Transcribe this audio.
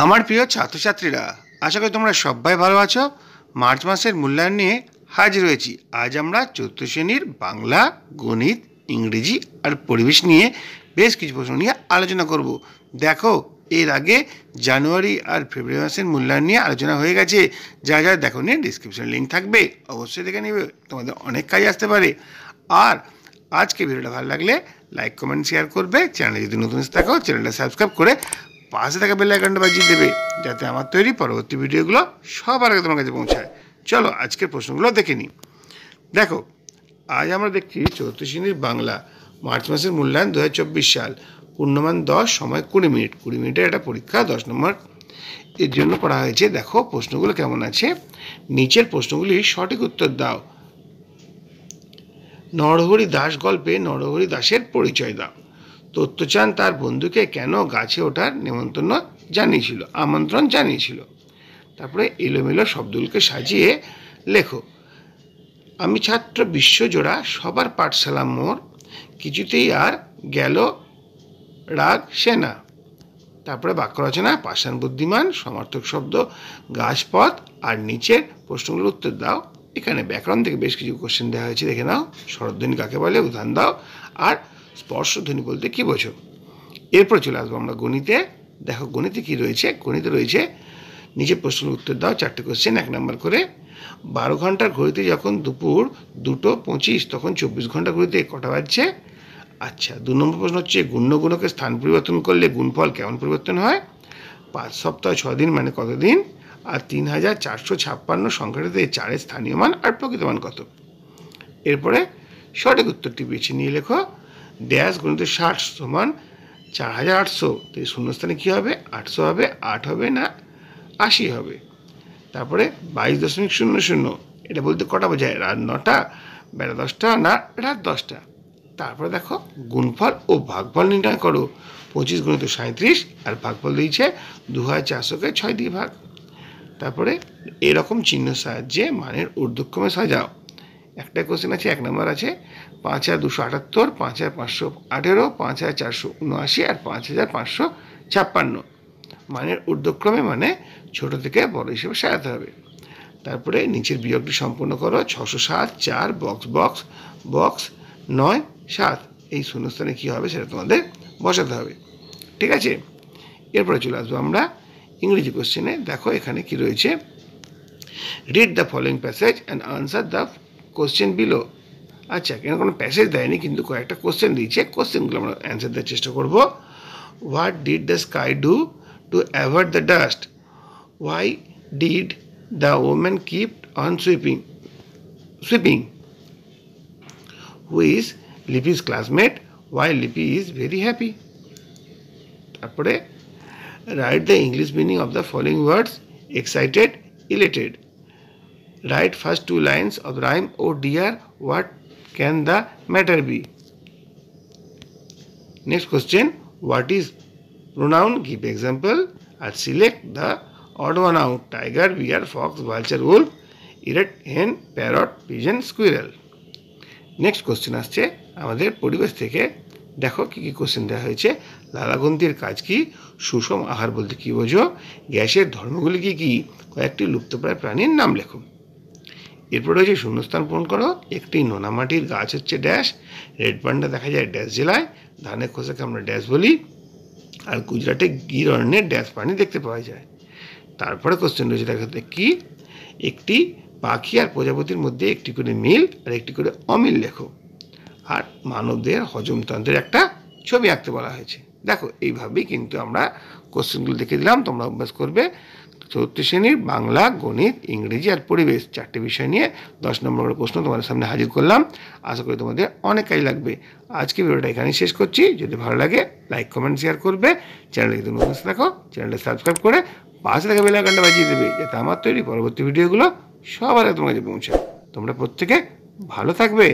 আমার প্রিয় ছাত্রছাত্রীরা, আশা করি তোমরা সবাই ভালো আছো। মার্চ মাসের মূল্যায়ন নিয়ে হাজির হয়েছি। আজ আমরা চতুর্থ শ্রেণীর বাংলা, গণিত, ইংরেজি আর পরিবেশ নিয়ে বেশ কিছু প্রশ্ন নিয়ে আলোচনা করব। দেখো, এর আগে জানুয়ারি আর ফেব্রুয়ারি মাসের মূল্যায়ন নিয়ে আলোচনা হয়ে গেছে। যা যা দেখো নিয়ে ডিসক্রিপশনে লিঙ্ক থাকবে, অবশ্যই দেখে নেবে, তোমাদের অনেক কাজে আসতে পারে। আর আজকে ভিডিওটা ভালো লাগলে লাইক, কমেন্ট, শেয়ার করবে। চ্যানেলে যদি নতুন এসে থাকো চ্যানেলটা সাবস্ক্রাইব করে পাশে থাকা বেল আইকনটা বাজিয়ে দেবে, যাতে আমার তৈরি পরবর্তী ভিডিওগুলো সবার আগে তোমার কাছে পৌঁছায়। চলো আজকের প্রশ্নগুলো দেখে নিই। দেখো, আজ আমরা দেখছি চতুর্থ শ্রেণীর বাংলা, মার্চ মাসের মূল্যায়ন 2024 সাল, পূর্ণমান 10, সময় 20 মিনিট। 20 মিনিটের একটা পরীক্ষা, 10 নম্বর এর জন্য করা হয়েছে। দেখো প্রশ্নগুলো কেমন আছে। নিচের প্রশ্নগুলির সঠিক উত্তর দাও। নরহরি দাস গল্পে নরহরি দাসের পরিচয় দাও। তত্ত্বচান তার বন্ধুকে কেন গাছে ওঠার আমন্ত্রণ জানিয়েছিল। তারপরে এলোমেলো শব্দগুলোকে সাজিয়ে লেখো। আমি ছাত্র বিশ্বজোড়া, সবার পাঠশালা মোর, কিছুতেই আর গেল রাগ সেনা। তারপরে বাক্য রচনা, পাষাণ বুদ্ধিমান, সমার্থক শব্দ, গাছপথ। আর নিচের প্রশ্নগুলোর উত্তর দাও। এখানে ব্যাকরণ থেকে বেশ কিছু কোশ্চেন দেওয়া হয়েছে, দেখে নাও। স্বরধ্বনি কাকে বলে, উদাহরণ দাও। আর স্পর্শধ্বনি বলতে কি বোঝো। এরপর চলে আসবো আমরা গণিতে। দেখো গণিতে কি রয়েছে। গণিতে রয়েছে নিচের প্রশ্নের উত্তর দাও। 4টে কোশ্চেন, 1 নম্বর করে। 12 ঘন্টার ঘড়িতে যখন দুপুর 2:25, তখন 24 ঘন্টা ঘড়িতে কটা বাজছে? আচ্ছা, 2 নম্বর প্রশ্ন হচ্ছে গুণ্যগুণকের স্থান পরিবর্তন করলে গুণফল কেমন পরিবর্তন হয়? 5 সপ্তাহ 6 দিন মানে কত দিন? আর 3456 সংখ্যাটিতে 4-এর স্থানীয় মান আর প্রকৃত মান কত? এরপরে সঠিক উত্তরটি বেছে নিয়ে লেখো। ড্যাশ গুণিত 60 সমান 4800। তো এই শূন্যস্থানে কী হবে? 800 হবে, 8 হবে না 80 হবে। তারপরে 22.00, এটা বলতে কটা বোঝায়? রাত 9টা, বেলা 10টা না রাত 10টা। তারপরে দেখো গুণফল ও ভাগফল নির্ণয় করো। 25 গুণিত 37 আর ভাগফল দিয়েছে 2400-কে 6 দিয়ে ভাগ। তারপরে এরকম চিহ্ন সাহায্যে মানের ঊর্ধ্বক্রমে সাজাও। একটা কোশ্চেন আছে, 1 নম্বর আছে 5278, 5518, 5479 আর 5556। মানের ঊর্ধ্বক্রমে মানে ছোট থেকে বড় হিসেবে সাজাতে হবে। তারপরে নিচের বিয়োগটি সম্পূর্ণ করো। 607, 4 বক্স 9, 7। এই শূন্যস্থানে কী হবে সেটা তোমাদের বসাতে হবে, ঠিক আছে। এরপরে চলে আসবো আমরা ইংরেজি কোশ্চেনে। দেখো এখানে কি রয়েছে। Read the following passage and answer the question below. আচ্ছা, কেন কোনো প্যাসেজ দেয়নি, কিন্তু কয়েকটা কোশ্চেন দিয়েছে। কোশ্চেনগুলো আমরা অ্যান্সার দেওয়ার চেষ্টা করব। What did the sky do to avoid the dust? Why did the woman keep on sweeping? Who is Lipi's classmate? Why Lipi is very happy? তারপরে write the English meaning of the following words. Excited, elated. Write first 2 lines of rhyme. Oh dear, what can the matter be? Next question, what is pronoun? Give example. And select the odd one out. Tiger, bear, fox, vulture, wolf, parrot, hen, parrot, pigeon, squirrel. Next question আসছে আমাদের পরিবেশ থেকে। দেখো কি কি question দেওয়া হয়েছে। লালাগ্রন্থির কাজ কি? সুষম আহার বলতে কি বোঝো? গ্যাসের ধর্মগুলি কি কি? কয়েকটি লুপ্তপ্রায় প্রাণীর নাম লেখো। এরপর রয়েছে শূন্যস্থান পূরণ করো। একটি নোনামাটির গাছ হচ্ছে ড্যাশ। রেড পান্ডা দেখা যায় ড্যাশ জেলায়। ধানের খোসাকে আমরা ড্যাশ বলি। আর গুজরাটে গির অরণ্যের ড্যাশ প্রাণী দেখতে পাওয়া যায়। তারপরে কোশ্চেন রয়েছে দেখাতে কি? একটি পাখি আর প্রজাপতির মধ্যে একটি করে মিল আর একটি করে অমিল লেখো। আর মানবদের হজমতন্ত্রের একটা ছবি আঁকতে বলা হয়েছে। দেখো এইভাবেই কিন্তু আমরা কোশ্চেনগুলো দেখে দিলাম, তোমরা অভ্যাস করবে। চতুর্থ শ্রেণীর বাংলা, গণিত, ইংরেজি আর পরিবেশ 4টে বিষয় নিয়ে 10 নম্বরের প্রশ্ন তোমাদের সামনে হাজির করলাম। আশা করি তোমাদের অনেক কাজ লাগবে। আজকে ভিডিওটা এখানেই শেষ করছি। যদি ভালো লাগে লাইক, কমেন্ট, শেয়ার করবে। চ্যানেলে যদি নতুন থাকো চ্যানেলটা সাবস্ক্রাইব করে পাশে থাকা বেল আইকনটা বাজিয়ে দেবে, যাতে আমার তৈরি পরবর্তী ভিডিওগুলো সবার আগে তোমার কাছে পৌঁছায়। তোমরা প্রত্যেকে ভালো থাকবে।